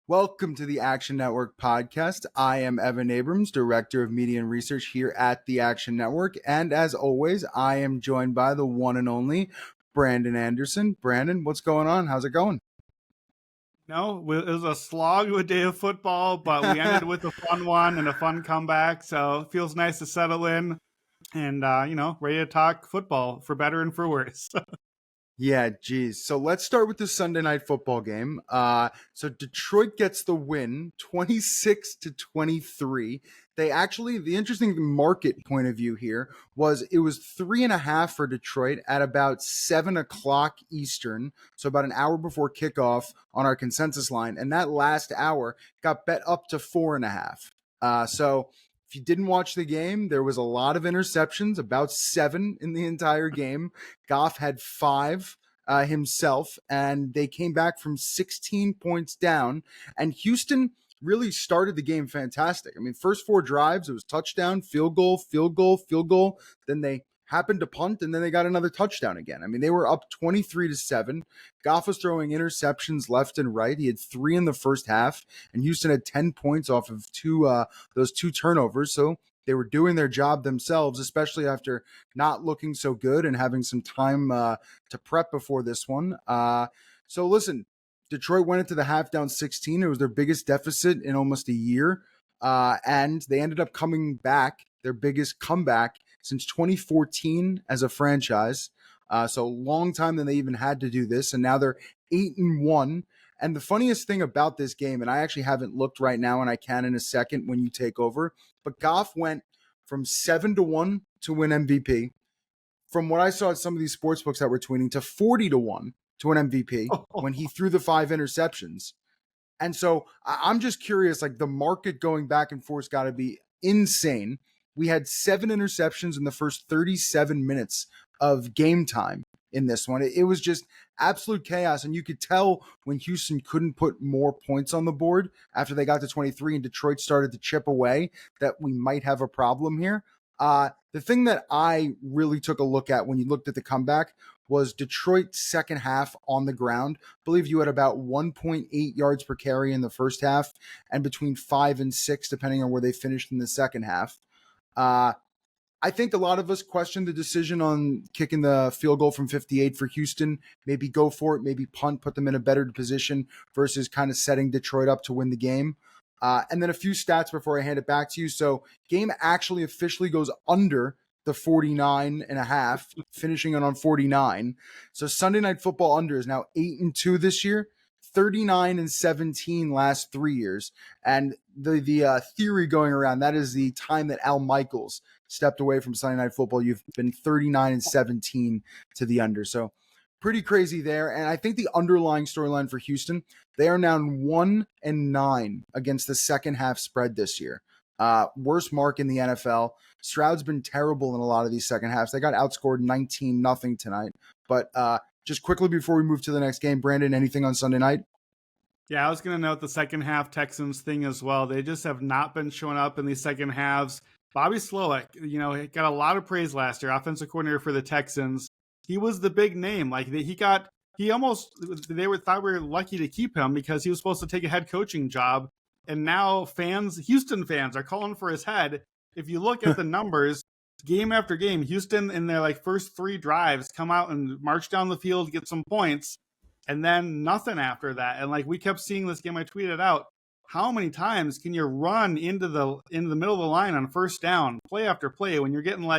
Welcome to the Action Network podcast. I am Evan Abrams, Director of Media and Research here at the Action Network. And as always, I am joined by the one and only Brandon Anderson. Brandon, what's going on? How's it going? No, it was a slog of a day of football, but we ended with a fun one and a fun comeback. So it feels nice to settle in and, ready to talk football for better and for worse. Yeah, geez. So let's start with the Sunday night football game. So Detroit gets the win, 26-23. The interesting market point of view here was it was 3.5 for Detroit at about 7 o'clock Eastern, so about an hour before kickoff on our consensus line, and that last hour got bet up to 4.5. So if you didn't watch the game, there was a lot of interceptions, about 7 in the entire game. Goff had 5 himself, and they came back from 16 points down. And Houston really started the game fantastic. I mean, first 4 drives, it was touchdown, field goal, field goal, field goal. Then they happened to punt, and then they got another touchdown again. I mean, they were up 23-7. Goff was throwing interceptions left and right. He had 3 in the first half, and Houston had 10 points off of those 2 turnovers. So they were doing their job themselves, especially after not looking so good and having some time to prep before this one. So listen, Detroit went into the half down 16. It was their biggest deficit in almost a year. And they ended up coming back, their biggest comeback since 2014 as a franchise. So long time than they even had to do this. And now they're 8-1. And the funniest thing about this game, and I actually haven't looked right now, and I can in a second when you take over, but Goff went from 7-1 to win MVP. From what I saw at some of these sports books that were tweeting, to 40-1 to win MVP when he threw the 5 interceptions. And so I'm just curious, like the market going back and forth got to be insane. We had 7 interceptions in the first 37 minutes of game time in this one. It was just absolute chaos. And you could tell when Houston couldn't put more points on the board after they got to 23 and Detroit started to chip away that we might have a problem here. The thing that I really took a look at when you looked at the comeback was Detroit's second half on the ground. I believe you had about 1.8 yards per carry in the first half and between 5 and 6, depending on where they finished in the second half. I think a lot of us questioned the decision on kicking the field goal from 58 for Houston. Maybe go for it, maybe punt, put them in a better position versus kind of setting Detroit up to win the game. And then a few stats before I hand it back to you. So game actually officially goes under the 49.5, finishing it on 49. So Sunday Night Football under is now 8-2 this year, 39-17 last 3 years. And the theory going around, that is the time that Al Michaels stepped away from Sunday Night Football. You've been 39-17 to the under. So pretty crazy there. And I think the underlying storyline for Houston, they are now 1-9 against the second half spread this year. Worst mark in the NFL. Stroud's been terrible in a lot of these second halves. They got outscored 19-0 tonight. But just quickly before we move to the next game, Brandon, anything on Sunday night? Yeah, I was going to note the second half Texans thing as well. They just have not been showing up in these second halves. Bobby Slowick, he got a lot of praise last year, offensive coordinator for the Texans. He was the big name. Like they thought we were lucky to keep him because he was supposed to take a head coaching job. And now Houston fans are calling for his head. If you look at the numbers, game after game, Houston in their first 3 drives come out and march down the field, get some points, and then nothing after that. And we kept seeing this game, I tweeted out, how many times can you run into the middle of the line on first down, play after play, when you're getting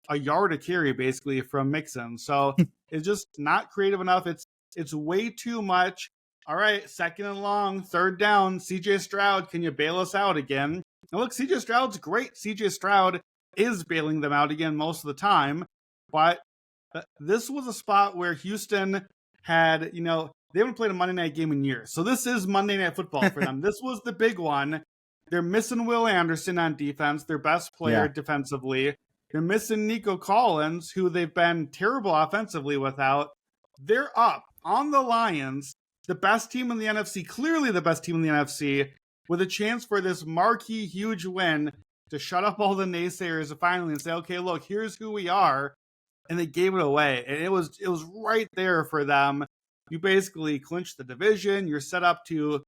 a yard a carry basically from Mixon? So it's just not creative enough. It's way too much. All right, 2nd and long, 3rd down. CJ Stroud, can you bail us out again? Now look, CJ Stroud's great. CJ Stroud is bailing them out again most of the time. But this was a spot where Houston had, they haven't played a Monday night game in years. So this is Monday Night Football for them. This was the big one. They're missing Will Anderson on defense, their best player defensively. They're missing Nico Collins, who they've been terrible offensively without. They're up on the Lions, the best team in the NFC, clearly the best team in the NFC, with a chance for this marquee, huge win to shut up all the naysayers finally and say, okay, look, here's who we are. And they gave it away. And it was right there for them. You basically clinched the division. You're set up to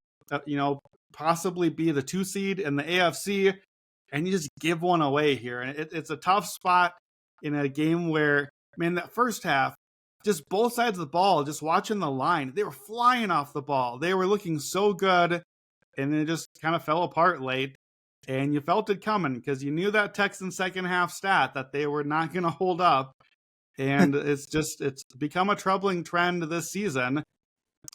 possibly be the 2 seed in the AFC, and you just give one away here. And it's a tough spot in a game where, man, that first half, just both sides of the ball, just watching the line, they were flying off the ball. They were looking so good, and it just kind of fell apart late. And you felt it coming because you knew that Texans second half stat that they were not going to hold up. And it's become a troubling trend this season.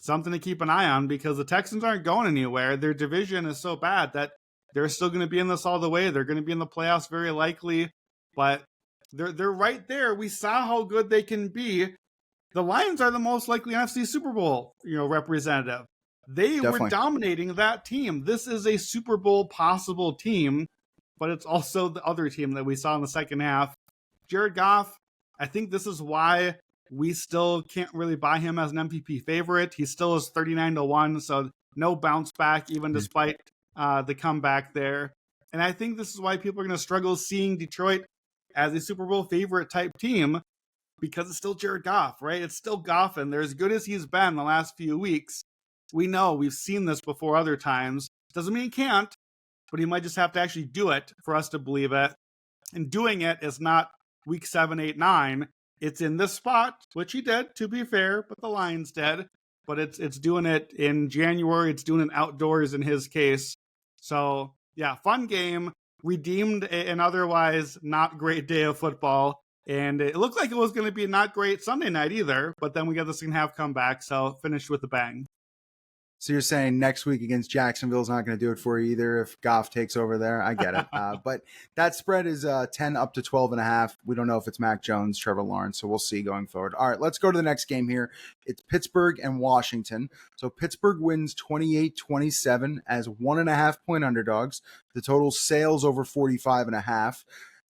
Something to keep an eye on because the Texans aren't going anywhere. Their division is so bad that they're still going to be in this all the way. They're going to be in the playoffs very likely, but they're right there. We saw how good they can be. The Lions are the most likely NFC Super Bowl, representative. They Definitely were dominating that team. This is a Super Bowl possible team, but it's also the other team that we saw in the second half. Jared Goff, I think this is why we still can't really buy him as an MVP favorite. He still is 39-1, so no bounce back, even despite the comeback there. And I think this is why people are going to struggle seeing Detroit as a Super Bowl favorite type team, because it's still Jared Goff, right? It's still Goff, and they're as good as he's been the last few weeks. We know, we've seen this before other times. Doesn't mean he can't, but he might just have to actually do it for us to believe it. And doing it is not week 7, 8, 9. It's in this spot, which he did, to be fair, but the Lions did. But it's doing it in January. It's doing it outdoors in his case. So, yeah, fun game. Redeemed an otherwise not great day of football. And it looked like it was going to be not great Sunday night either. But then we got the second half comeback, so finished with a bang. So you're saying next week against Jacksonville is not going to do it for you either if Goff takes over there. I get it. But that spread is 10 up to 12.5. We don't know if it's Mac Jones, Trevor Lawrence, so we'll see going forward. All right, let's go to the next game here. It's Pittsburgh and Washington. So Pittsburgh wins 28-27 as 1.5-point underdogs. The total sails over 45.5.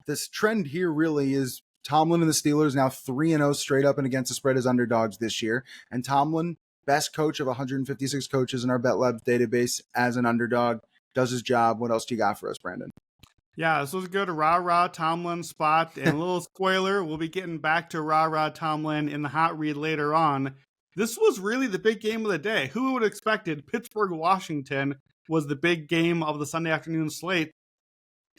This trend here really is Tomlin and the Steelers now 3-0 straight up and against the spread as underdogs this year. And Tomlin, best coach of 156 coaches in our BetLab database as an underdog, does his job. What else do you got for us, Brandon? Yeah, this was a good rah-rah Tomlin spot. And a little spoiler, we'll be getting back to rah-rah Tomlin in the hot read later on. This was really the big game of the day. Who would have expected Pittsburgh-Washington was the big game of the Sunday afternoon slate?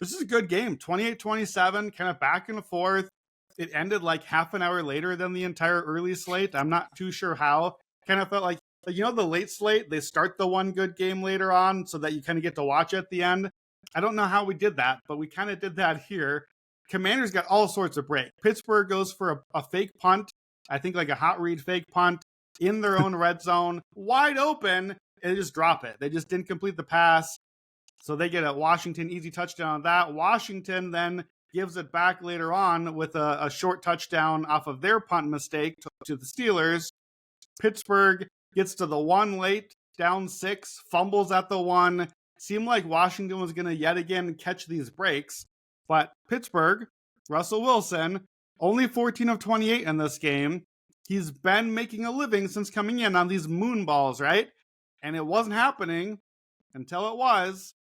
This is a good game. 28-27, kind of back and forth. It ended like half an hour later than the entire early slate. I'm not too sure how. Kind of felt like, the late slate, they start the one good game later on so that you kind of get to watch at the end. I don't know how we did that, but we kind of did that here. Commanders got all sorts of break. Pittsburgh goes for a fake punt, I think like a hot read fake punt in their own red zone, wide open, and they just drop it. They just didn't complete the pass. So they get a Washington easy touchdown on that. Washington then gives it back later on with a short touchdown off of their punt mistake to the Steelers. Pittsburgh gets to the 1 late, down 6, fumbles at the 1. Seemed like Washington was going to yet again catch these breaks. But Pittsburgh, Russell Wilson, only 14 of 28 in this game. He's been making a living since coming in on these moon balls, right? And it wasn't happening until it was.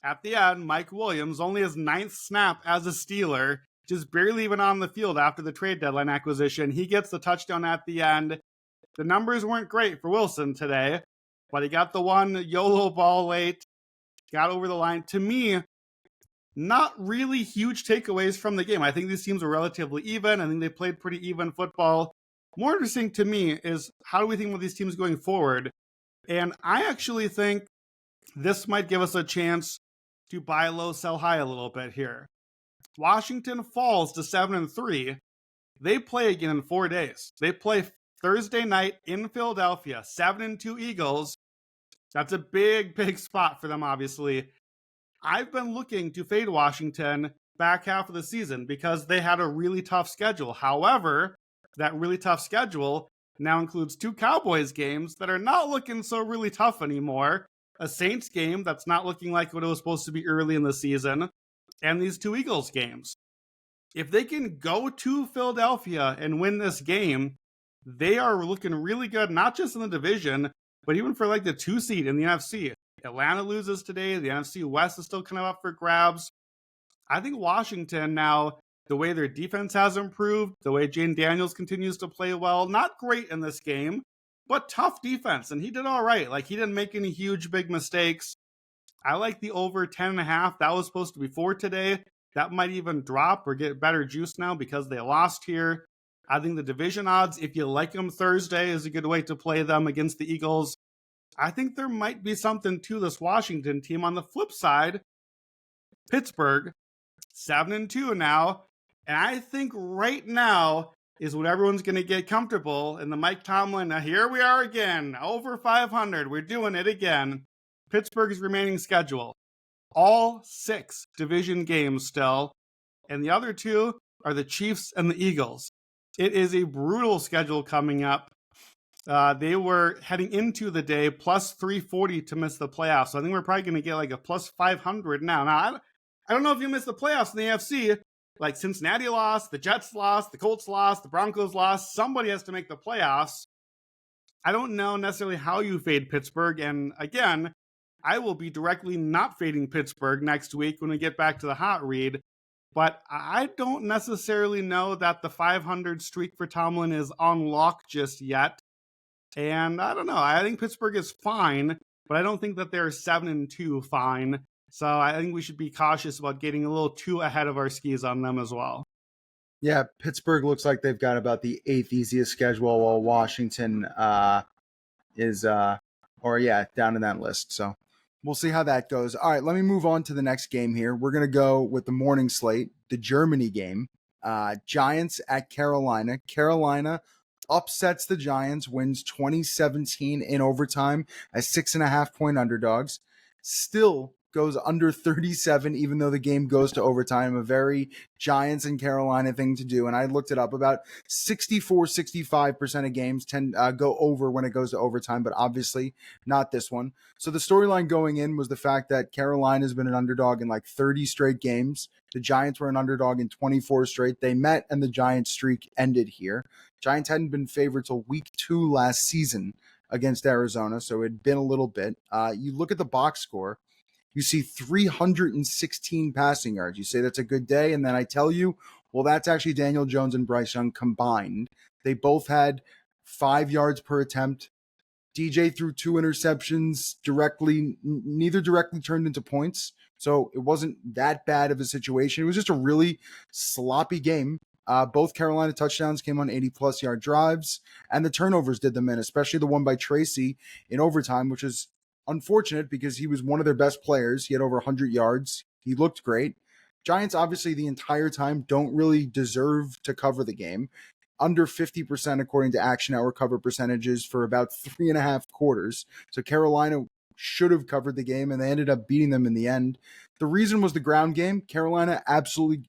At the end, Mike Williams, only his 9th snap as a Steeler, just barely even on the field after the trade deadline acquisition. He gets the touchdown at the end. The numbers weren't great for Wilson today, but he got the one YOLO ball late, got over the line. To me, not really huge takeaways from the game. I think these teams were relatively even. I think they played pretty even football. More interesting to me is how do we think about these teams going forward? And I actually think this might give us a chance to buy low, sell high a little bit here. Washington falls to 7-3. They play again in 4 days. They play Thursday night in Philadelphia, 7-2 Eagles. That's a big, big spot for them, obviously. I've been looking to fade Washington back half of the season because they had a really tough schedule. However, that really tough schedule now includes 2 Cowboys games that are not looking so really tough anymore. A Saints game that's not looking like what it was supposed to be early in the season, and these 2 Eagles games. If they can go to Philadelphia and win this game, they are looking really good, not just in the division, but even for like the 2 seed in the NFC. Atlanta loses today. The NFC West is still kind of up for grabs. I think Washington now, the way their defense has improved, the way Jane Daniels continues to play well, not great in this game, but tough defense. And he did all right. Like, he didn't make any huge, big mistakes. I like the over 10.5. That was supposed to be for today. That might even drop or get better juice now because they lost here. I think the division odds, if you like them Thursday, is a good way to play them against the Eagles. I think there might be something to this Washington team. On the flip side, Pittsburgh, 7-2 now. And I think right now is when everyone's going to get comfortable. And the Mike Tomlin, here we are again, over 500. We're doing it again. Pittsburgh's remaining schedule, all 6 division games still. And the other 2 are the Chiefs and the Eagles. It is a brutal schedule coming up. They were heading into the day plus 340 to miss the playoffs. So I think we're probably going to get like a plus 500 now. Now, I don't know if you miss the playoffs in the AFC. Like Cincinnati lost, the Jets lost, the Colts lost, the Broncos lost. Somebody has to make the playoffs. I don't know necessarily how you fade Pittsburgh. And again, I will be directly not fading Pittsburgh next week when we get back to the hot read. But I don't necessarily know that the 500 streak for Tomlin is on lock just yet. And I don't know. I think Pittsburgh is fine, but I don't think that they're 7-2 fine. So I think we should be cautious about getting a little too ahead of our skis on them as well. Yeah, Pittsburgh looks like they've got about the 8th easiest schedule, while Washington is down in that list. So we'll see how that goes. All right, let me move on to the next game here. We're going to go with the morning slate, the Germany game. Giants at Carolina. Carolina upsets the Giants, wins 2017 in overtime as 6.5-point underdogs. Still goes under 37, even though the game goes to overtime. A very Giants and Carolina thing to do. And I looked it up. About 64-65% of games tend go over when it goes to overtime, but obviously not this one. So the storyline going in was the fact that Carolina has been an underdog in like 30 straight games. The Giants were an underdog in 24 straight. They met, and the Giants streak ended here. Giants hadn't been favored till week 2 last season against Arizona, so it'd been a little bit. You look at the box score, you see 316 passing yards. You say that's a good day, and then I tell you, well, that's actually Daniel Jones and Bryce Young combined. They both had 5 yards per attempt. DJ threw 2 interceptions neither directly turned into points, so it wasn't that bad of a situation. It was just a really sloppy game. Both Carolina touchdowns came on 80-plus yard drives, and the turnovers did them in, especially the one by Tracy in overtime, which is unfortunate because he was one of their best players. He had over 100 yards. He looked great. Giants, obviously, the entire time don't really deserve to cover the game. Under 50% according to Action Hour cover percentages for about 3.5 quarters. So Carolina should have covered the game, and they ended up beating them in the end. The reason was the ground game. Carolina absolutely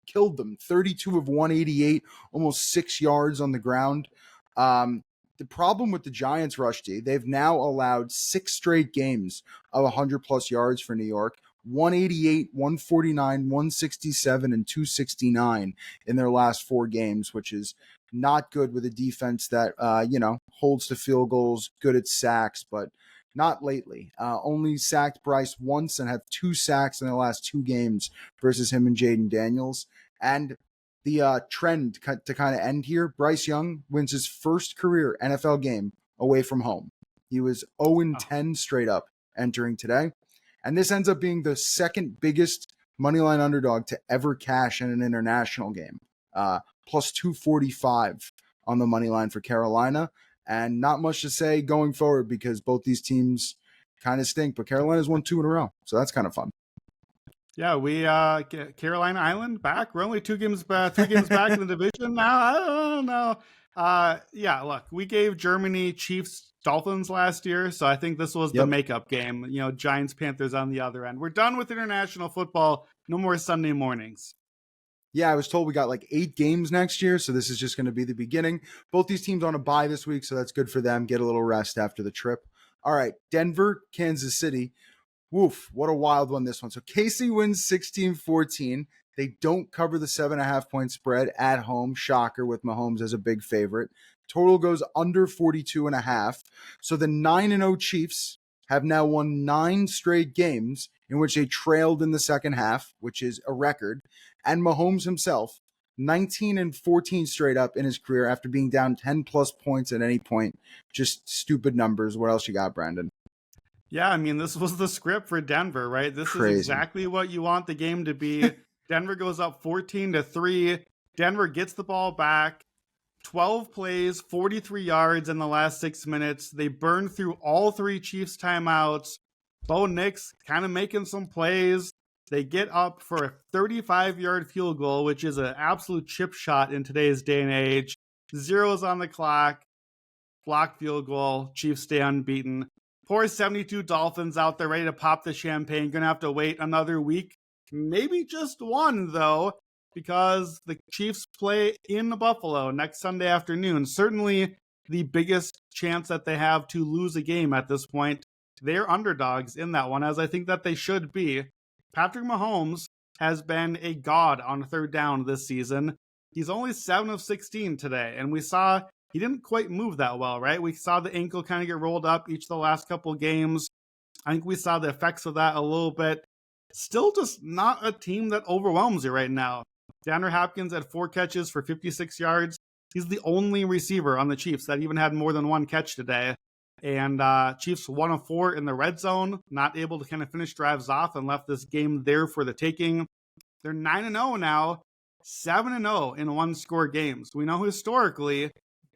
killed them. 32 of 188, almost 6 yards on the ground. The problem with the Giants, Rushdie, they've now allowed 6 straight games of 100-plus yards for New York. 188, 149, 167, and 269 in their last 4 games, which is not good with a defense that, holds to field goals, good at sacks, but not lately. Only sacked Bryce once and have 2 sacks in the last 2 games versus him and Jaden Daniels. And the trend to kind of end here, Bryce Young wins his first career NFL game away from home. He was 0-10 straight up entering today. And this ends up being the second biggest moneyline underdog to ever cash in an international game. Plus 245 on the money line for Carolina. And not much to say going forward because both these teams kind of stink. But Carolina's won 2 in a row. So that's kind of fun. Yeah, we get Carolina Island back. We're only 3 games back in the division now. I don't know. Look, we gave Germany Chiefs Dolphins last year, so I think this was the makeup game. Giants Panthers on the other end. We're done with international football. No more Sunday mornings. Yeah, I was told we got like 8 games next year, so this is just going to be the beginning. Both these teams on a bye this week, so that's good for them. Get a little rest after the trip. All right, Denver, Kansas City. Woof, what a wild one this one. So KC wins 16-14. They don't cover the 7.5-point spread at home. Shocker with Mahomes as a big favorite. Total goes under 42.5. So the 9-0 Chiefs have now won 9 straight games in which they trailed in the second half, which is a record. And Mahomes himself 19 and 14 straight up in his career after being down 10 plus points at any point. Just stupid numbers. What else you got, Brandon? Yeah, I mean, this was the script for Denver, right? This Crazy. is exactly what you want the game to be. Denver goes up 14-3. Denver gets the ball back. 12 plays, 43 yards in the last 6 minutes. They burn through all 3 Chiefs timeouts. Bo Nix kind of making some plays. They get up for a 35-yard field goal, which is an absolute chip shot in today's day and age. 0's on the clock. Blocked field goal. Chiefs stay unbeaten. Poor 72 Dolphins out there ready to pop the champagne. Going to have to wait another week. Maybe just one, though, because the Chiefs play in Buffalo next Sunday afternoon. Certainly the biggest chance that they have to lose a game at this point. They're underdogs in that one, as I think that they should be. Patrick Mahomes has been a god on third down this season. He's only 7 of 16 today, and we saw he didn't quite move that well, right? We saw the ankle kind of get rolled up each of the last couple games. I think we saw the effects of that a little bit. Still just not a team that overwhelms you right now. DeAndre Hopkins had 4 catches for 56 yards. He's the only receiver on the Chiefs that even had more than 1 catch today. And Chiefs 1 of 4 in the red zone, not able to kind of finish drives off and left this game there for the taking. They're 9-0 now, 7-0 in one-score games. We know historically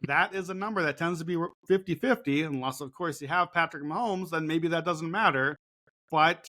that is a number that tends to be 50-50, unless, of course, you have Patrick Mahomes, then maybe that doesn't matter. But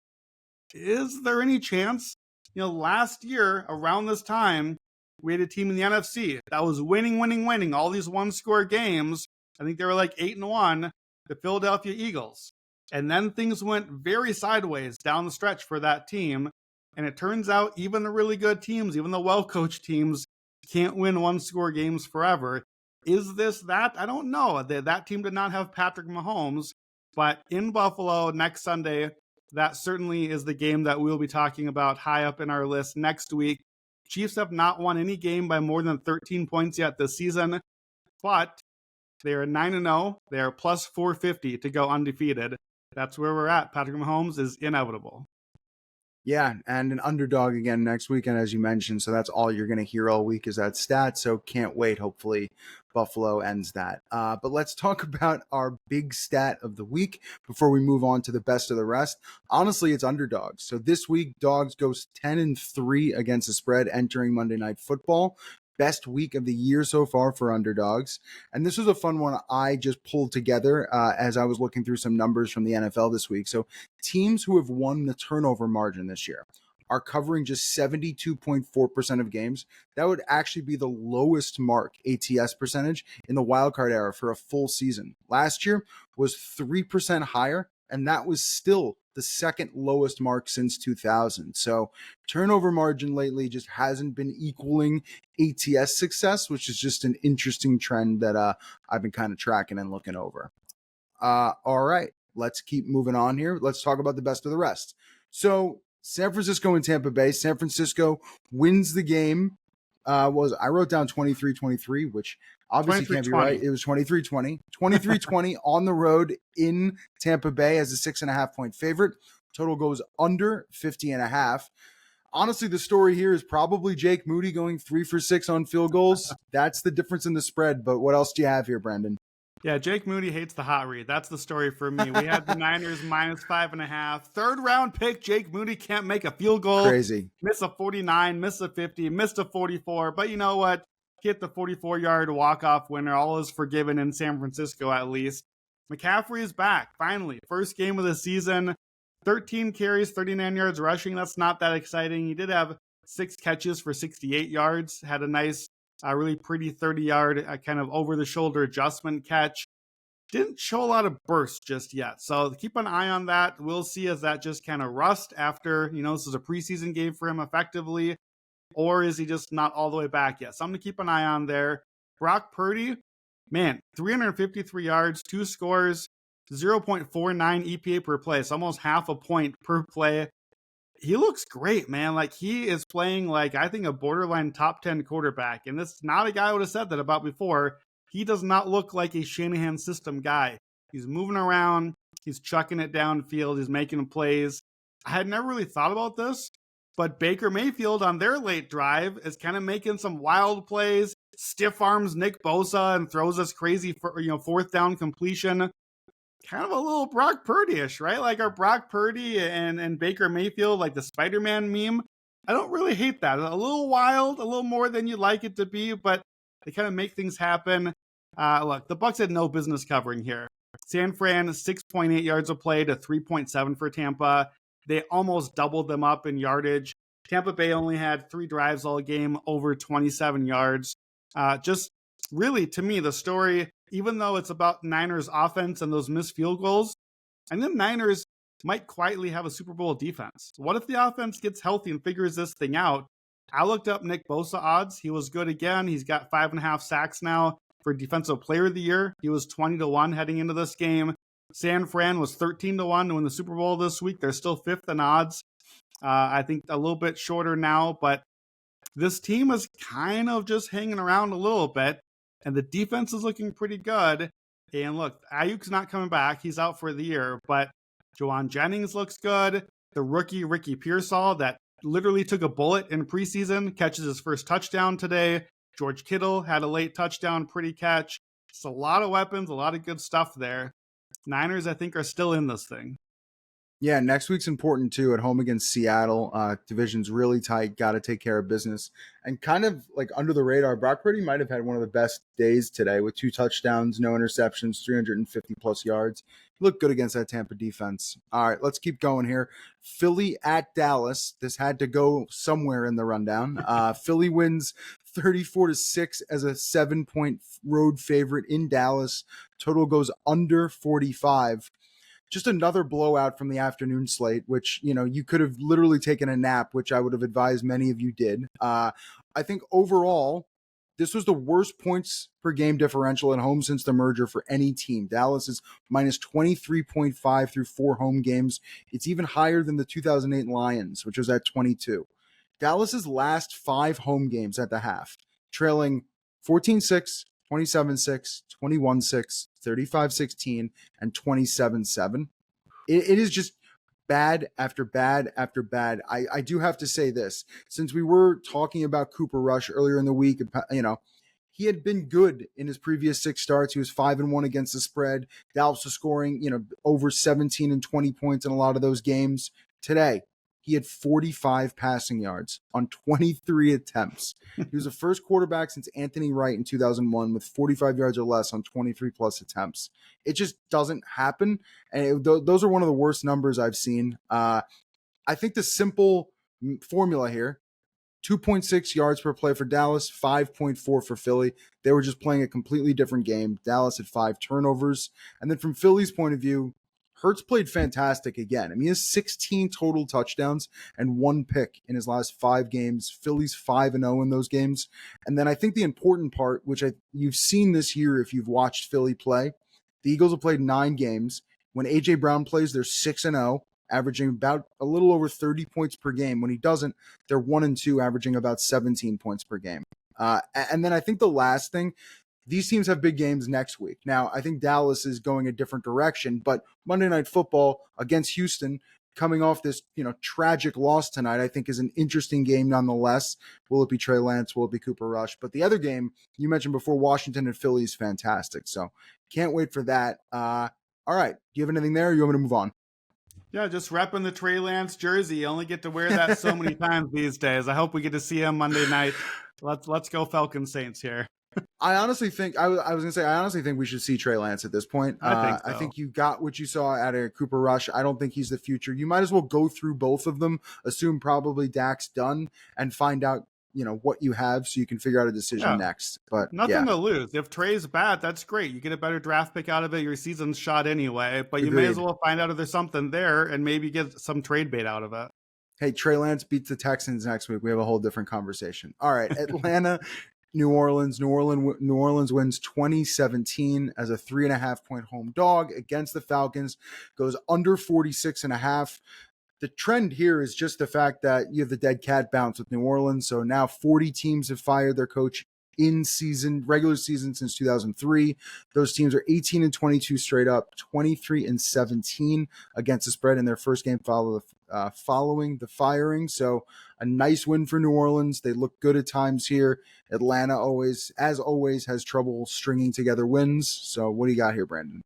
is there any chance? Last year, around this time, we had a team in the NFC that was winning all these one-score games. I think they were like 8-1, the Philadelphia Eagles. And then things went very sideways down the stretch for that team. And it turns out even the really good teams, even the well-coached teams, can't win one-score games forever. Is this that? I don't know. That team did not have Patrick Mahomes. But in Buffalo next Sunday, that certainly is the game that we'll be talking about high up in our list next week. Chiefs have not won any game by more than 13 points yet this season, but they are 9-0. They are plus 450 to go undefeated. That's where we're at. Patrick Mahomes is inevitable. Yeah, and an underdog again next weekend, as you mentioned. So that's all you're going to hear all week is that stat. So can't wait. Hopefully Buffalo ends that. But let's talk about our big stat of the week before we move on to the best of the rest. Honestly, it's underdogs. So this week, dogs goes 10-3 against the spread entering Monday Night Football. Best week of the year so far for underdogs. And this was a fun one I just pulled together as I was looking through some numbers from the NFL this week. So teams who have won the turnover margin this year are covering just 72.4% of games. That would actually be the lowest mark ATS percentage in the wildcard era for a full season. Last year was 3% higher, and that was still the second lowest mark since 2000. So turnover margin lately just hasn't been equaling ATS success, which is just an interesting trend that I've been kind of tracking and looking over. All right, let's keep moving on here. Let's talk about the best of the rest. So San Francisco and Tampa Bay. San Francisco wins the game. I wrote down 23-23, which obviously can't be right. It was 23-20. 23-20 on the road in Tampa Bay as a 6.5-point favorite. Total goes under 50.5. Honestly, the story here is probably Jake Moody going 3 for 6 on field goals. That's the difference in the spread. But what else do you have here, Brandon? Yeah, Jake Moody hates the hot read. That's the story for me. We had the Niners minus 5.5. Third round pick, Jake Moody can't make a field goal. Crazy. Miss a 49, miss a 50, missed a 44. But you know what? Hit the 44-yard walk-off winner. All is forgiven in San Francisco, at least. McCaffrey is back, finally. First game of the season. 13 carries, 39 yards rushing. That's not that exciting. He did have 6 catches for 68 yards. Had a nice really pretty 30-yard kind of over-the-shoulder adjustment catch. Didn't show a lot of burst just yet. So keep an eye on that. We'll see as that just kind of rust after, this is a preseason game for him effectively. Or is he just not all the way back yet? Something to keep an eye on there. Brock Purdy, man, 353 yards, 2 scores, 0.49 EPA per play. It's almost half a point per play. He looks great, man. Like, he is playing like, I think, a borderline top 10 quarterback. And this is not a guy I would have said that about before. He does not look like a Shanahan system guy. He's moving around. He's chucking it downfield. He's making plays. I had never really thought about this, But Baker Mayfield on their late drive is kind of making some wild plays, stiff arms Nick Bosa and throws this crazy, fourth down completion. Kind of a little Brock Purdy-ish, right? Like our Brock Purdy and Baker Mayfield, like the Spider-Man meme. I don't really hate that. A little wild, a little more than you'd like it to be, but they kind of make things happen. Look, the Bucs had no business covering here. San Fran, 6.8 yards of play to 3.7 for Tampa. They almost doubled them up in yardage. Tampa Bay only had 3 drives all game, over 27 yards. Just really, to me, the story, even though it's about Niners offense and those missed field goals, and then Niners might quietly have a Super Bowl defense. What if the offense gets healthy and figures this thing out? I looked up Nick Bosa odds. He was good again. He's got 5.5 sacks now for Defensive Player of the Year. He was 20-1 heading into this game. San Fran was 13-1 to win the Super Bowl this week. They're still 5th in odds. I think a little bit shorter now, but this team is kind of just hanging around a little bit, and the defense is looking pretty good. And look, Ayuk's not coming back. He's out for the year, but Juwan Jennings looks good. The rookie Ricky Pearsall that literally took a bullet in preseason catches his first touchdown today. George Kittle had a late touchdown, pretty catch. It's a lot of weapons, a lot of good stuff there. Niners, I think, are still in this thing. Yeah, next week's important too. At home against Seattle, division's really tight. Got to take care of business. And kind of like under the radar, Brock Purdy might have had one of the best days today with 2 touchdowns, no interceptions, 350 plus yards. He looked good against that Tampa defense. All right, let's keep going here. Philly at Dallas. This had to go somewhere in the rundown. Philly wins 34-6 as a 7-point road favorite in Dallas. Total goes under 45. Just another blowout from the afternoon slate, which, you could have literally taken a nap, which I would have advised many of you did. I think overall, this was the worst points per game differential at home since the merger for any team. Dallas is minus 23.5 through 4 home games. It's even higher than the 2008 Lions, which was at 22. Dallas's last 5 home games at the half, trailing 14-6, 27-6, 21-6, 35-16, and 27-7. It is just bad after bad after bad. I do have to say this. Since we were talking about Cooper Rush earlier in the week, he had been good in his previous 6 starts. He was 5-1 against the spread. Dallas was scoring, over 17 and 20 points in a lot of those games. Today, he had 45 passing yards on 23 attempts. He was the first quarterback since Anthony Wright in 2001 with 45 yards or less on 23 plus attempts. It just doesn't happen. And those are one of the worst numbers I've seen. I think the simple formula here, 2.6 yards per play for Dallas, 5.4 for Philly. They were just playing a completely different game. Dallas had 5 turnovers. And then from Philly's point of view, Hurts played fantastic again. I mean, he has 16 total touchdowns and 1 pick in his last 5 games. Philly's 5-0 in those games. And then I think the important part, which you've seen this year if you've watched Philly play, the Eagles have played 9 games. When A.J. Brown plays, they're 6-0, averaging about a little over 30 points per game. When he doesn't, they're 1-2, averaging about 17 points per game. And then I think the last thing, these teams have big games next week. Now, I think Dallas is going a different direction, but Monday Night Football against Houston, coming off this, tragic loss tonight, I think is an interesting game nonetheless. Will it be Trey Lance? Will it be Cooper Rush? But the other game you mentioned before, Washington and Philly, is fantastic. So can't wait for that. All right. Do you have anything there, or you want me to move on? Yeah, just repping the Trey Lance jersey. You only get to wear that so many times these days. I hope we get to see him Monday night. Let's go Falcons Saints here. I honestly think I was going to say I honestly think we should see Trey Lance at this point. I think you got what you saw out of Cooper Rush. I don't think he's the future. You might as well go through both of them, assume probably Dak's done, and find out what you have so you can figure out a decision next. But nothing to lose. If Trey's bad, that's great. You get a better draft pick out of it. Your season's shot anyway. But you may as well find out if there's something there and maybe get some trade bait out of it. Hey, Trey Lance beats the Texans next week. We have a whole different conversation. All right, Atlanta. New Orleans wins 2017 as a 3.5-point home dog against the Falcons, goes under 46.5. The trend here is just the fact that you have the dead cat bounce with New Orleans. So now 40 teams have fired their coach in regular season since 2003. Those teams are 18-22 straight up, 23-17 against the spread in their first game following the firing. So a nice win for New Orleans. They look good at times here. Atlanta as always, has trouble stringing together wins. So what do you got here, Brandon?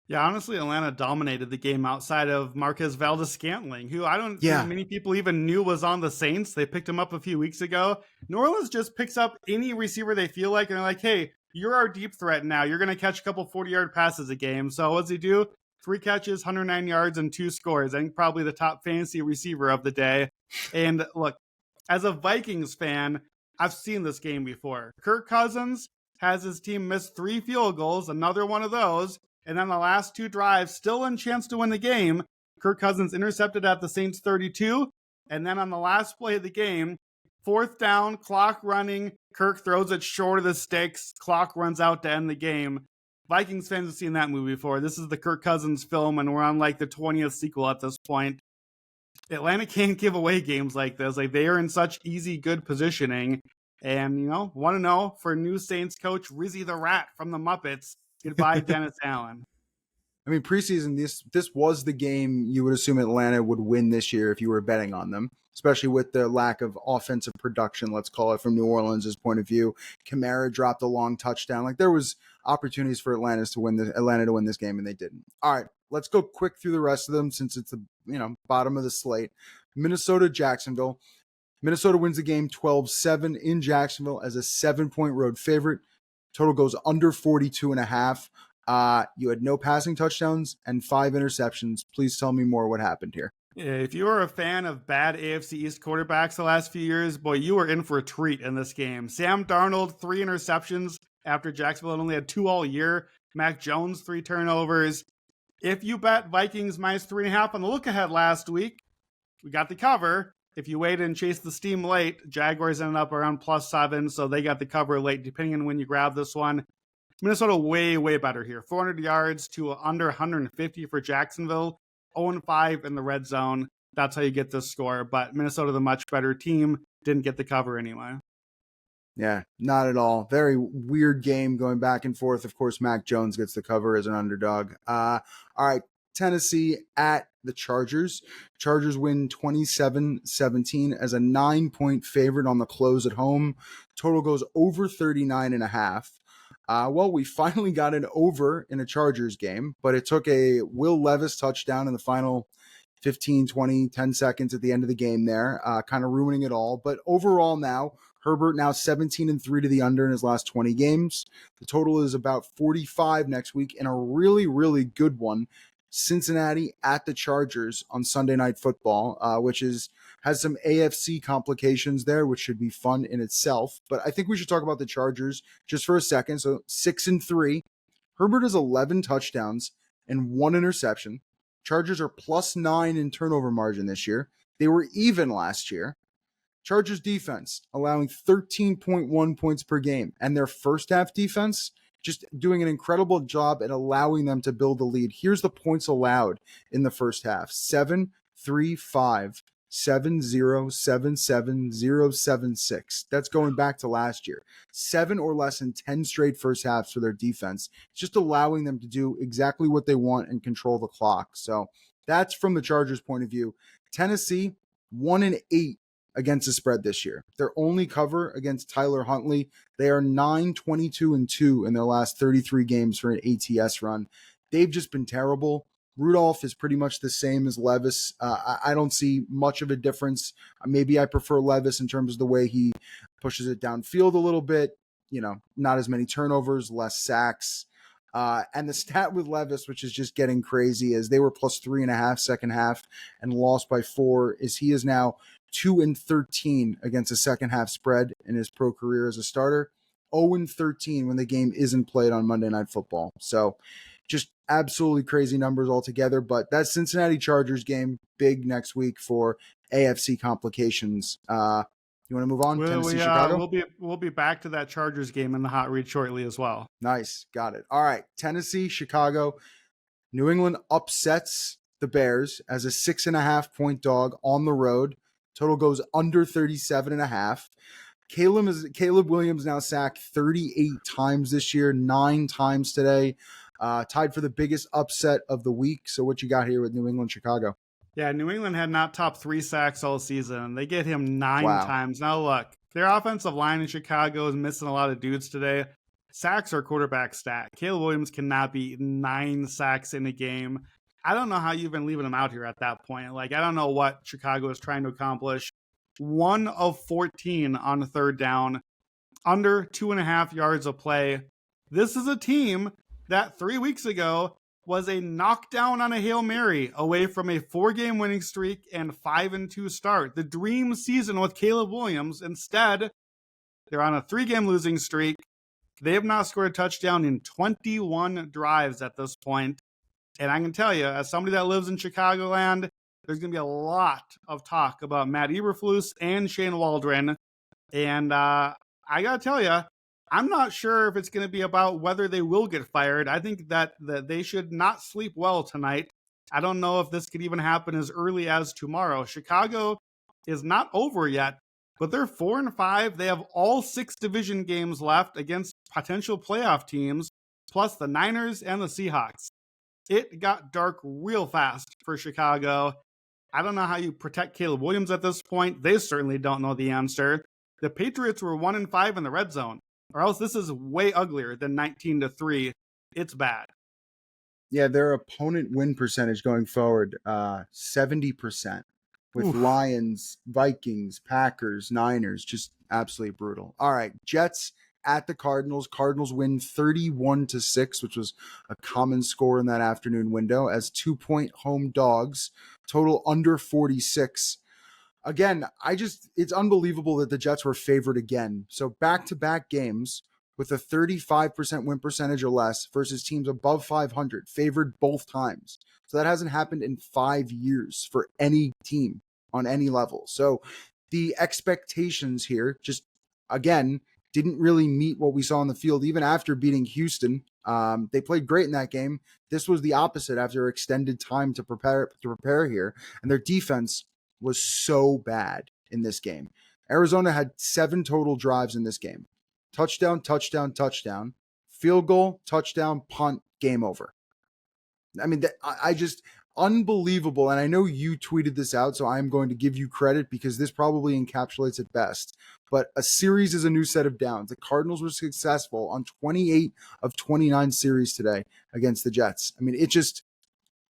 Yeah, honestly, Atlanta dominated the game outside of Marquez Valdes-Scantling, who I don't think many people even knew was on the Saints. They picked him up a few weeks ago. New Orleans just picks up any receiver they feel like, and they're like, hey, you're our deep threat now. You're going to catch a couple 40-yard passes a game. So what does he do? 3 catches, 109 yards, and 2 scores. I think probably the top fantasy receiver of the day. And look, as a Vikings fan, I've seen this game before. Kirk Cousins has his team miss 3 field goals, another one of those. And then the last 2 drives, still in chance to win the game. Kirk Cousins intercepted at the Saints 32. And then on the last play of the game, 4th down, clock running. Kirk throws it short of the sticks. Clock runs out to end the game. Vikings fans have seen that movie before. This is the Kirk Cousins film, and we're on like the 20th sequel at this point. Atlanta can't give away games like this. Like, they are in such easy, good positioning. And, want to know for new Saints coach Rizzy the Rat from the Muppets. Goodbye, Dennis Allen. I mean, preseason, this was the game you would assume Atlanta would win this year if you were betting on them, especially with the lack of offensive production, let's call it, from New Orleans' point of view. Kamara dropped a long touchdown. Like, there was opportunities for Atlanta to win this game, and they didn't. All right, let's go quick through the rest of them since it's the bottom of the slate. Minnesota, Jacksonville. Minnesota wins the game 12-7 in Jacksonville as a 7-point road favorite. Total goes under 42.5. You had no passing touchdowns and 5 interceptions. Please tell me more what happened here. If you are a fan of bad AFC East quarterbacks the last few years, boy, you were in for a treat in this game. Sam Darnold, 3 interceptions after Jacksonville only had 2 all year. Mac Jones, 3 turnovers. If you bet Vikings minus 3.5 on the look ahead last week, we got the cover. If you waited and chased the steam late, Jaguars ended up around +7, so they got the cover late, depending on when you grab this one. Minnesota way, way better here. 400 yards to under 150 for Jacksonville. 0-5 in the red zone. That's how you get this score. But Minnesota, the much better team, didn't get the cover anyway. Yeah, not at all. Very weird game going back and forth. Of course, Mac Jones gets the cover as an underdog. All right, Tennessee at the Chargers. Chargers win 27-17 as a 9-point favorite on the close at home. Total goes over 39.5. Well, we finally got an over in a Chargers game, but it took a Will Levis touchdown in the final 15, 20, 10 seconds at the end of the game there, kind of ruining it all. But overall now, Herbert now 17-3 to the under in his last 20 games. The total is about 45 next week in a really, really good one. Cincinnati at the Chargers on Sunday Night Football, which has some AFC complications there, which should be fun in itself. But I think we should talk about the Chargers just for a second. So 6-3. Herbert has 11 touchdowns and 1 interception. Chargers are +9 in turnover margin this year. They were even last year. Chargers defense allowing 13.1 points per game, and their first half defense just doing an incredible job at allowing them to build the lead. Here's the points allowed in the first half: 7, 3, 5, 7, 0, 7, 7, 0, 7, 6. That's going back to last year. 7 or less in 10 straight first halves for their defense. It's just allowing them to do exactly what they want and control the clock. So that's from the Chargers' point of view. Tennessee, 1-8 against the spread this year. Their only cover against Tyler Huntley. They are 9-22-2 in their last 33 games for an ATS run. They've just been terrible. Rudolph is pretty much the same as Levis. I don't see much of a difference. Maybe I prefer Levis in terms of the way he pushes it downfield a little bit. Not as many turnovers, less sacks. And the stat with Levis, which is just getting crazy, is they were +3.5 second half and lost by 4, is he is now 2-13 against a second half spread in his pro career as a starter. 0-13 when the game isn't played on Monday Night Football. So just absolutely crazy numbers altogether. But that Cincinnati Chargers game, big next week for AFC complications. You want to move on? Tennessee, Chicago? We'll be back to that Chargers game in the hot read shortly as well. Nice. Got it. All right. Tennessee, Chicago. New England upsets the Bears as a 6.5-point dog on the road. Total goes under 37.5. Caleb Williams now sacked 38 times this year, 9 times today, tied for the biggest upset of the week. So what you got here with New England, Chicago? Yeah, New England had not topped 3 sacks all season. They get him 9 Wow. times. Now look, their offensive line in Chicago is missing a lot of dudes today. Sacks are quarterback stat. Caleb Williams cannot be 9 sacks in a game. I don't know how you've been leaving him out here at that point. Like, I don't know what Chicago is trying to accomplish. 1 of 14 on third down, under 2.5 yards of play. This is a team that 3 weeks ago was a knockdown on a Hail Mary away from a 4-game winning streak and 5-2 start. The dream season with Caleb Williams. Instead, they're on a 3-game losing streak. They have not scored a touchdown in 21 drives at this point. And I can tell you, as somebody that lives in Chicagoland, there's going to be a lot of talk about Matt Eberflus and Shane Waldron. And I got to tell you, I'm not sure if it's going to be about whether they will get fired. I think that they should not sleep well tonight. I don't know if this could even happen as early as tomorrow. Chicago is not over yet, but they're 4-5. They have all 6 division games left against potential playoff teams, plus the Niners and the Seahawks. It got dark real fast for Chicago. I don't know how you protect Caleb Williams at this point. They certainly don't know the answer. The Patriots were 1-5 in the red zone, or else this is way uglier than 19-3. It's bad. Yeah, their opponent win percentage going forward, 70%, with Oof. Lions, Vikings, Packers, Niners, just absolutely brutal. All right, Jets at the Cardinals. Cardinals win 31-6, which was a common score in that afternoon window, as 2-point home dogs, total under 46. Again, it's unbelievable that the Jets were favored again. So back-to-back games with a 35% win percentage or less versus teams above 500, favored both times. So that hasn't happened in 5 years for any team on any level. So the expectations here just, again, didn't really meet what we saw on the field, even after beating Houston. They played great in that game. This was the opposite after extended time to prepare here. And their defense was so bad in this game. Arizona had 7 total drives in this game. Touchdown, touchdown, touchdown, field goal, touchdown, punt, game over. I mean, I just, unbelievable. And I know you tweeted this out, so I'm going to give you credit because this probably encapsulates it best. But a series is a new set of downs. The Cardinals were successful on 28 of 29 series today against the Jets. I mean, it just,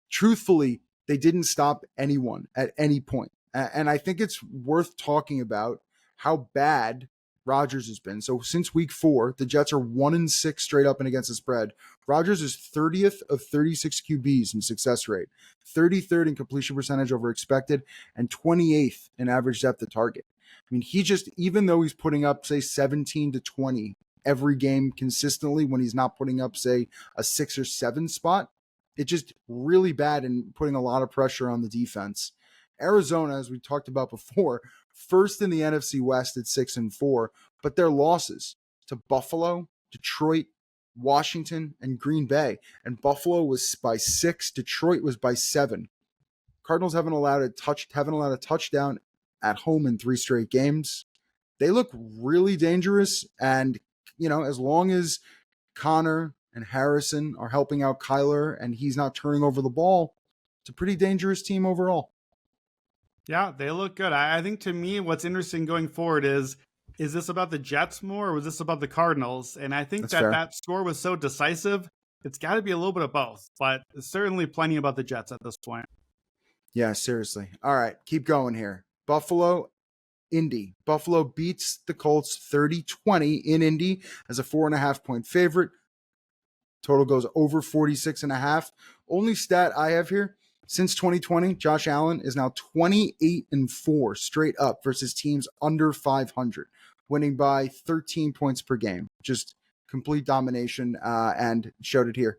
truthfully, they didn't stop anyone at any point. And I think it's worth talking about how bad Rodgers has been. So since week 4, the Jets are 1-6 straight up and against the spread. Rodgers is 30th of 36 QBs in success rate, 33rd in completion percentage over expected, and 28th in average depth of target. I mean, he just, even though he's putting up, say, 17 to 20 every game consistently when he's not putting up, say, a 6 or 7 spot, it's just really bad and putting a lot of pressure on the defense. Arizona, as we talked about before, first in the NFC West at 6-4, but their losses to Buffalo, Detroit, Washington, and Green Bay. And Buffalo was by 6, Detroit was by 7. Cardinals haven't allowed a touchdown at home in 3 straight games. They look really dangerous, and as long as Connor and Harrison are helping out Kyler and he's not turning over the ball, it's a pretty dangerous team overall. Yeah, they look good. I think, to me, what's interesting going forward is this about the Jets more, or was this about the Cardinals? And I think that score was so decisive, it's got to be a little bit of both, but certainly plenty about the Jets at this point. Yeah, seriously. All right, keep going here. Buffalo, Indy. Buffalo beats the Colts 30-20 in Indy as a 4.5-point favorite. Total goes over 46.5. Only stat I have here, since 2020, Josh Allen is now 28-4 straight up versus teams under 500, winning by 13 points per game. Just complete domination, and showed it here.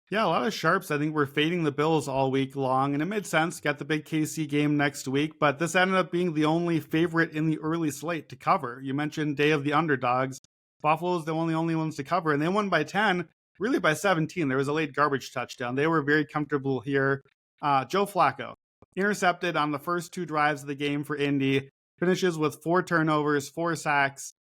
Yeah, a lot of sharps, I think, were fading the Bills all week long, and it made sense. Got the big KC game next week, but this ended up being the only favorite in the early slate to cover. You mentioned day of the underdogs. Buffalo's the only ones to cover, and they won by 10, really by 17. There was a late garbage touchdown. They were very comfortable here. Joe Flacco intercepted on the first 2 drives of the game for Indy. finishes with 4 turnovers, 4 sacks.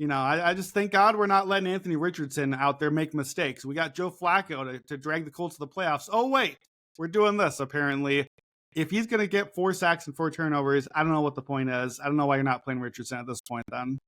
I just thank God we're not letting Anthony Richardson out there make mistakes. We got Joe Flacco to drag the Colts to the playoffs. Oh, wait, we're doing this, apparently. If he's going to get 4 sacks and 4 turnovers, I don't know what the point is. I don't know why you're not playing Richardson at this point then.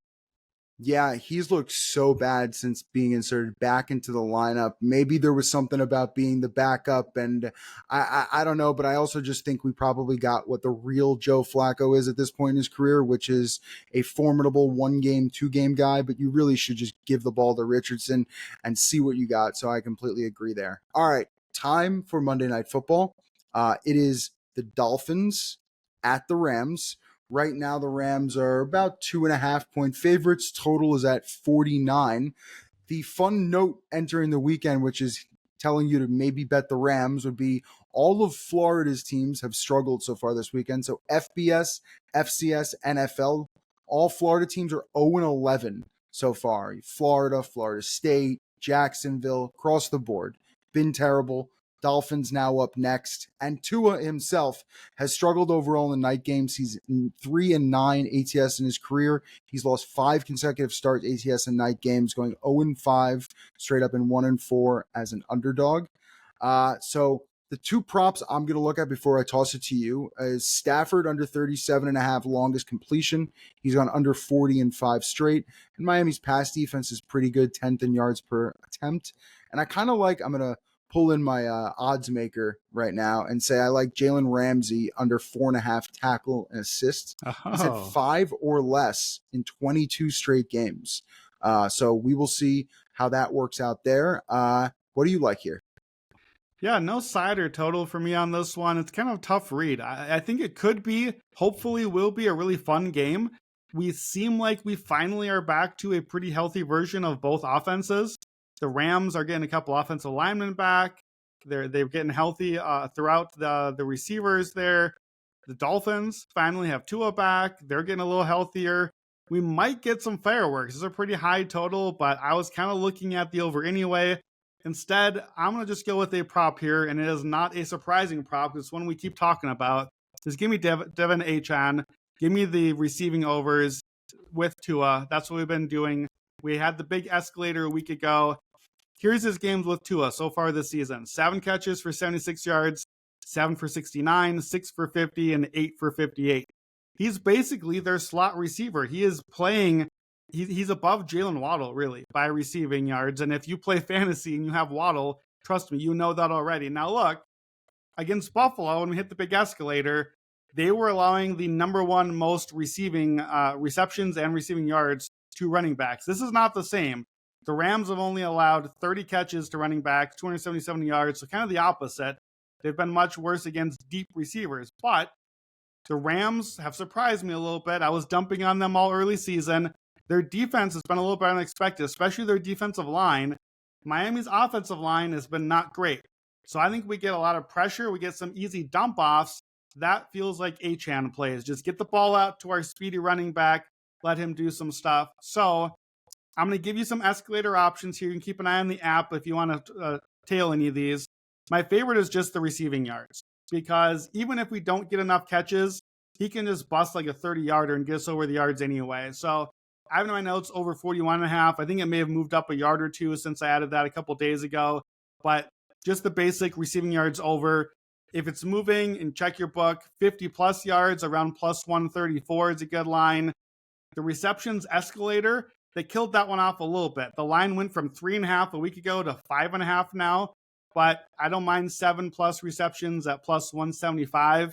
Yeah, he's looked so bad since being inserted back into the lineup. Maybe there was something about being the backup, and I don't know, but I also just think we probably got what the real Joe Flacco is at this point in his career, which is a formidable 1-game, 2-game guy, but you really should just give the ball to Richardson and see what you got. So I completely agree there. All right, time for Monday Night Football. It is the Dolphins at the Rams. Right now, the Rams are about 2.5-point favorites. Total is at 49. The fun note entering the weekend, which is telling you to maybe bet the Rams, would be all of Florida's teams have struggled so far this weekend. So FBS, FCS, NFL, all Florida teams are 0-11 so far. Florida, Florida State, Jacksonville, across the board. Been terrible. Dolphins now up next. And Tua himself has struggled overall in the night games. He's 3-9 ATS in his career. He's lost 5 consecutive starts ATS in night games, going 0-5 straight up and 1-4 as an underdog. So the 2 props I'm going to look at before I toss it to you is Stafford under 37.5 longest completion. He's gone under 40 in 5 straight. And Miami's pass defense is pretty good, 10th in yards per attempt. And I kind of like, I'm going to pull in my odds maker right now and say I like Jalen Ramsey under 4.5 tackle and assists. He's had 5 or less in 22 straight games. So we will see how that works out there. What do you like here? Yeah, no side or total for me on this one. It's kind of a tough read. I think it could be, hopefully will be a really fun game. We seem like we finally are back to a pretty healthy version of both offenses. The Rams are getting a couple offensive linemen back. They're getting healthy throughout the receivers there. The Dolphins finally have Tua back. They're getting a little healthier. We might get some fireworks. It's a pretty high total, but I was kind of looking at the over anyway. Instead, I'm going to just go with a prop here, and it is not a surprising prop. It's one we keep talking about. Just give me Devin Achane. Give me the receiving overs with Tua. That's what we've been doing. We had the big escalator a week ago. Here's his games with Tua so far this season. 7 catches for 76 yards, 7 for 69, 6 for 50, and 8 for 58. He's basically their slot receiver. He is playing, he's above Jalen Waddle, really, by receiving yards. And if you play fantasy and you have Waddle, trust me, you know that already. Now look, against Buffalo, when we hit the big escalator, they were allowing the number 1 most receiving receptions and receiving yards to running backs. This is not the same. The Rams have only allowed 30 catches to running backs, 277 yards, so kind of the opposite. They've been much worse against deep receivers, but the Rams have surprised me a little bit. I was dumping on them all early season. Their defense has been a little bit unexpected, especially their defensive line. Miami's offensive line has been not great. So I think we get a lot of pressure. We get some easy dump offs. That feels like Achane plays. Just get the ball out to our speedy running back, let him do some stuff. So I'm going to give you some escalator options here. You can keep an eye on the app if you want to tail any of these. My favorite is just the receiving yards, because even if we don't get enough catches, he can just bust like a 30-yarder and get us over the yards anyway. So I have in my notes over 41.5. I think it may have moved up a yard or two since I added that a couple days ago. But just the basic receiving yards over. If it's moving, and check your book, 50-plus yards, around plus 134 is a good line. The receptions escalator, they killed that one off a little bit. The line went from 3.5 a week ago to 5.5 now, but I don't mind 7+ receptions at plus 175.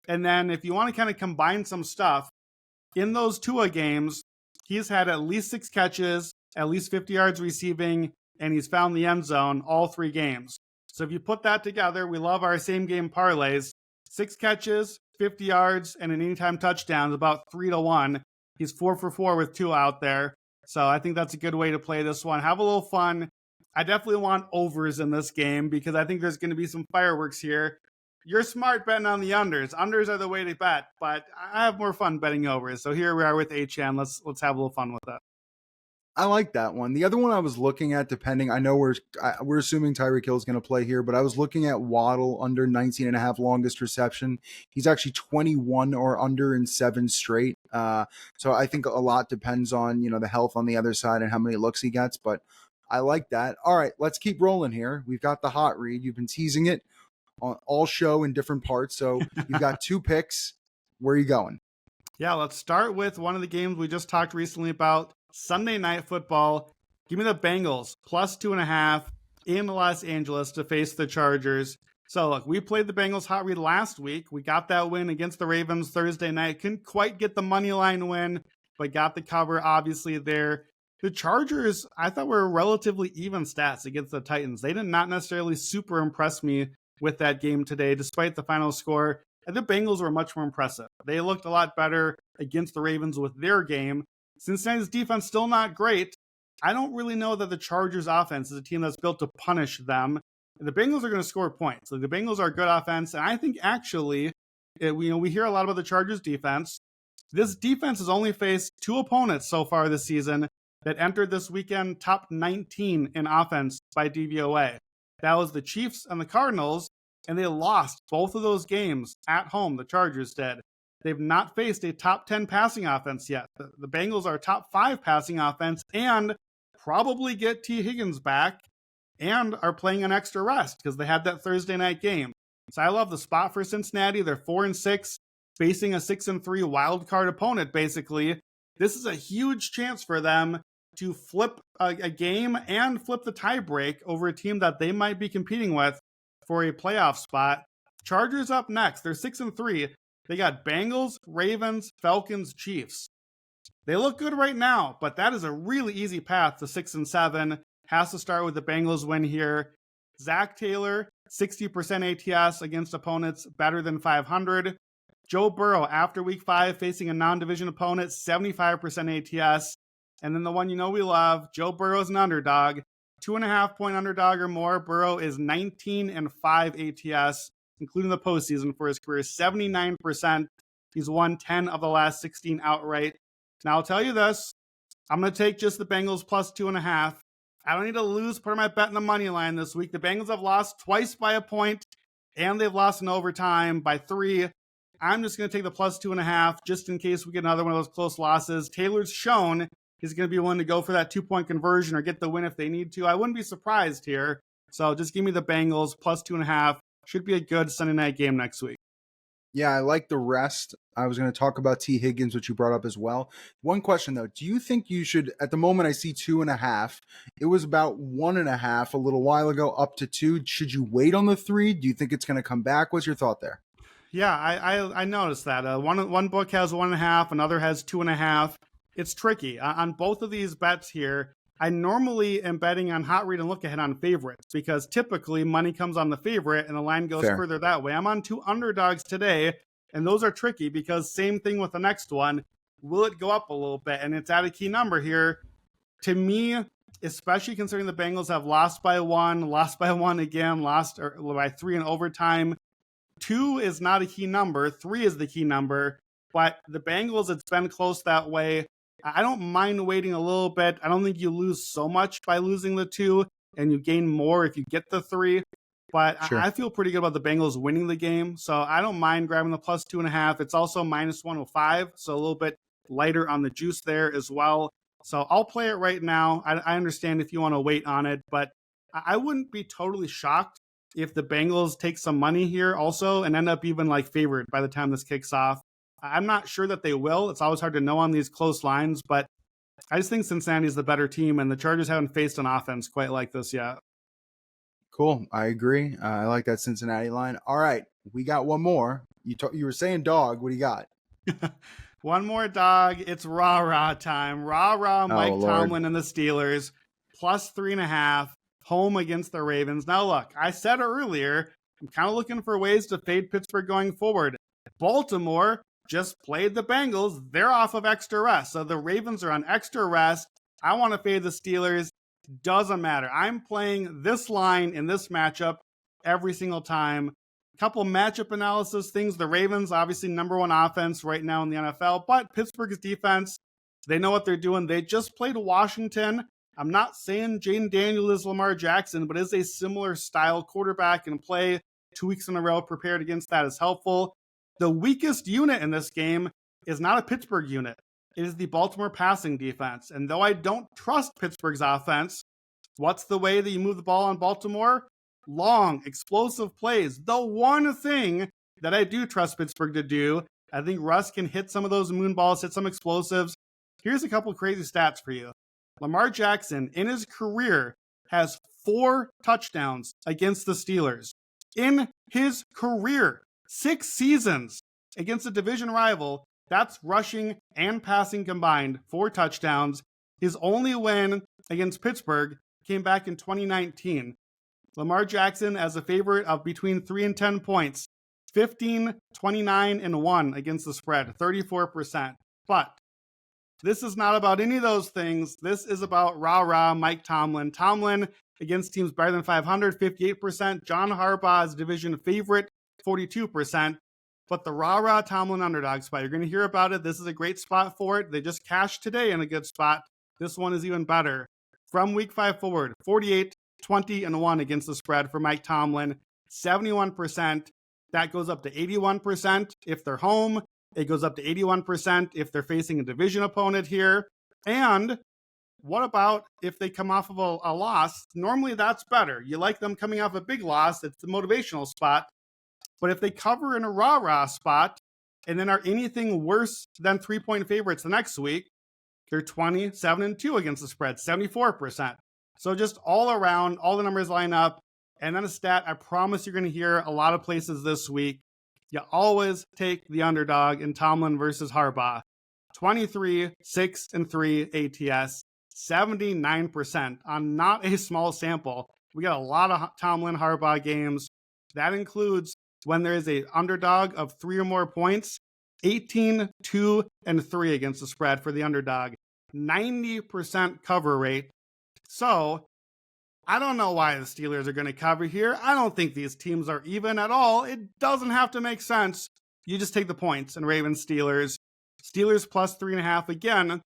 And then if you want to kind of combine some stuff, in those Tua games, he's had at least 6 catches, at least 50 yards receiving, and he's found the end zone all 3 games. So if you put that together, we love our same game parlays. 6 catches, 50 yards, and an anytime touchdown is about 3-1. He's 4 for 4 with Tua out there. So I think that's a good way to play this one. Have a little fun. I definitely want overs in this game because I think there's going to be some fireworks here. You're smart betting on the unders. Unders are the way to bet, but I have more fun betting overs. So here we are with Achane. Let's have a little fun with that. I like that one. The other one I was looking at, depending, I know we're assuming Tyreek Hill is going to play here, but I was looking at Waddle under 19.5 longest reception. He's actually 21 or under in 7 straight. So I think a lot depends on, the health on the other side and how many looks he gets. But I like that. All right, let's keep rolling here. We've got the hot read. You've been teasing it on all show in different parts. So you've got 2 picks. Where are you going? Yeah, let's start with one of the games we just talked recently about, Sunday Night Football. Give me the Bengals, plus 2.5 in Los Angeles to face the Chargers. So, look, we played the Bengals hot read last week. We got that win against the Ravens Thursday night. Couldn't quite get the money line win, but got the cover, obviously, there. The Chargers, I thought, were relatively even stats against the Titans. They did not necessarily super impress me with that game today, despite the final score. The Bengals were much more impressive. They looked a lot better against the Ravens with their game. Cincinnati's defense still not great. I don't really know that the Chargers offense is a team that's built to punish them. The Bengals are going to score points. So the Bengals are a good offense. And I think actually, we hear a lot about the Chargers defense. This defense has only faced 2 opponents so far this season that entered this weekend top 19 in offense by DVOA. That was the Chiefs and the Cardinals. And they lost both of those games at home, the Chargers did. They've not faced a top 10 passing offense yet. The Bengals are top 5 passing offense and probably get T. Higgins back and are playing an extra rest because they had that Thursday night game. So I love the spot for Cincinnati. They're 4-6, facing a 6-3 wild card opponent, basically. This is a huge chance for them to flip a game and flip the tiebreak over a team that they might be competing with for a playoff spot. Chargers up next. They're 6-3. They got Bengals, Ravens, Falcons, Chiefs. They look good right now, but that is a really easy path to 6-7. Has to start with the Bengals win here. Zach Taylor, 60% ATS against opponents better than 500. Joe Burrow, after week 5, facing a non-division opponent, 75% ATS. And then the one we love, Joe Burrow's an underdog. 2.5 point underdog or more. Burrow is 19-5 ATS, including the postseason for his career, 79%. He's won 10 of the last 16 outright. Now I'll tell you this, I'm going to take just the Bengals plus 2.5. I don't need to lose part of my bet in the money line this week. The Bengals have lost twice by a point, and they've lost in overtime by 3. I'm just going to take the plus 2.5 just in case we get another one of those close losses. Taylor's shown he's going to be willing to go for that 2-point conversion or get the win if they need to. I wouldn't be surprised here. So just give me the Bengals plus 2.5. Should be a good Sunday night game next week. Yeah, I like the rest. I was going to talk about T. Higgins, which you brought up as well. One question, though. Do you think you should, at the moment I see 2.5. It was about 1.5 a little while ago, up to 2. Should you wait on the 3? Do you think it's going to come back? What's your thought there? Yeah, I noticed that. One book has 1.5, another has 2.5. It's tricky. On both of these bets here, I normally am betting on hot read and look ahead on favorites because typically money comes on the favorite and the line goes Fair. further that way. I'm on 2 underdogs today, and those are tricky because same thing with the next one. Will it go up a little bit? And it's at a key number here. To me, especially considering the Bengals have lost by 1 again, lost by 3 in overtime. 2 is not a key number. 3 is the key number. But the Bengals, it's been close that way. I don't mind waiting a little bit. I don't think you lose so much by losing the 2, and you gain more if you get the 3. But sure. I feel pretty good about the Bengals winning the game, so I don't mind grabbing the plus 2.5. It's also minus 105, so a little bit lighter on the juice there as well. So I'll play it right now. I understand if you want to wait on it, but I wouldn't be totally shocked if the Bengals take some money here also and end up even like favored by the time this kicks off. I'm not sure that they will. It's always hard to know on these close lines, but I just think Cincinnati is the better team, and the Chargers haven't faced an offense quite like this yet. Cool. I agree. I like that Cincinnati line. All right. We got one more. You were saying dog. What do you got? One more dog. It's rah-rah time. Rah-rah Mike Tomlin and the Steelers. Plus 3.5. Home against the Ravens. Now, look, I said earlier, I'm kind of looking for ways to fade Pittsburgh going forward. Baltimore just played the Bengals. They're off of extra rest. So the Ravens are on extra rest. I want to fade the Steelers. Doesn't matter. I'm playing this line in this matchup every single time. A couple matchup analysis things. The Ravens, obviously number 1 offense right now in the NFL, but Pittsburgh's defense, they know what they're doing. They just played Washington. I'm not saying Jaden Daniels is Lamar Jackson, but is a similar style quarterback and play 2 weeks in a row prepared against that is helpful. The weakest unit in this game is not a Pittsburgh unit. It is the Baltimore passing defense. And though I don't trust Pittsburgh's offense, what's the way that you move the ball on Baltimore? Long, explosive plays. The one thing that I do trust Pittsburgh to do, I think Russ can hit some of those moon balls, hit some explosives. Here's a couple crazy stats for you. Lamar Jackson, in his career, has 4 touchdowns against the Steelers. In his career, 6 seasons against a division rival, that's rushing and passing combined, 4 touchdowns. His only win against Pittsburgh came back in 2019. Lamar Jackson as a favorite of between 3 and 10 points, 15, 29, and 1 against the spread, 34%. But this is not about any of those things. This is about rah-rah Mike Tomlin. Tomlin against teams better than 500, 58%. John Harbaugh's division favorite, 42%. But the rah-rah Tomlin underdog spot, you're going to hear about it. This is a great spot for it. They just cashed today in a good spot. This one is even better. From week 5 forward, 48, 20, and 1 against the spread for Mike Tomlin, 71%. That goes up to 81% if they're home. It goes up to 81% if they're facing a division opponent here. And what about if they come off of a loss? Normally that's better. You like them coming off a big loss. It's the motivational spot. But if they cover in a rah-rah spot and then are anything worse than 3-point favorites the next week, they're 27-2 against the spread, 74%. So just all around, all the numbers line up. And then a stat I promise you're going to hear a lot of places this week. You always take the underdog in Tomlin versus Harbaugh. 23, 6, and 3 ATS, 79% on not a small sample. We got a lot of Tomlin Harbaugh games. That includes when there is a underdog of 3 or more points, 18, 2, and 3 against the spread for the underdog. 90% cover rate. So I don't know why the Steelers are going to cover here. I don't think these teams are even at all. It doesn't have to make sense. You just take the points and Ravens Steelers. Steelers plus 3.5 again,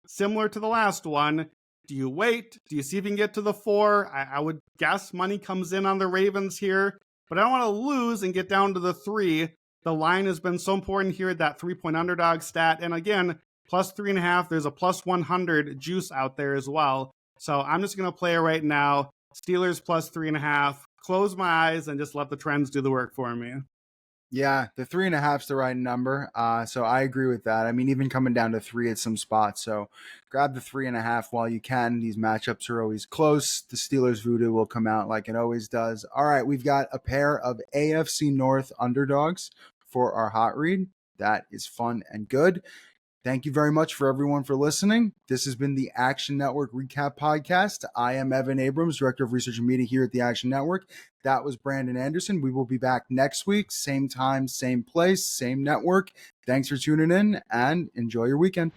similar to the last one. Do you wait? Do you see if you can get to the 4? I would guess money comes in on the Ravens here, but I don't want to lose and get down to the 3. The line has been so important here, that 3-point underdog stat. And again, plus 3.5, there's a plus 100 juice out there as well. So I'm just going to play it right now. Steelers plus 3.5. Close my eyes and just let the trends do the work for me. Yeah, the 3.5 is the right number. So I agree with that. I mean, even coming down to 3 at some spots. So grab the 3.5 while you can. These matchups are always close. The Steelers voodoo will come out like it always does. All right, we've got a pair of AFC North underdogs for our hot read. That is fun and good. Thank you very much for everyone for listening. This has been the Action Network Recap Podcast. I am Evan Abrams, Director of Research and Media here at the Action Network. That was Brandon Anderson. We will be back next week, same time, same place, same network. Thanks for tuning in and enjoy your weekend.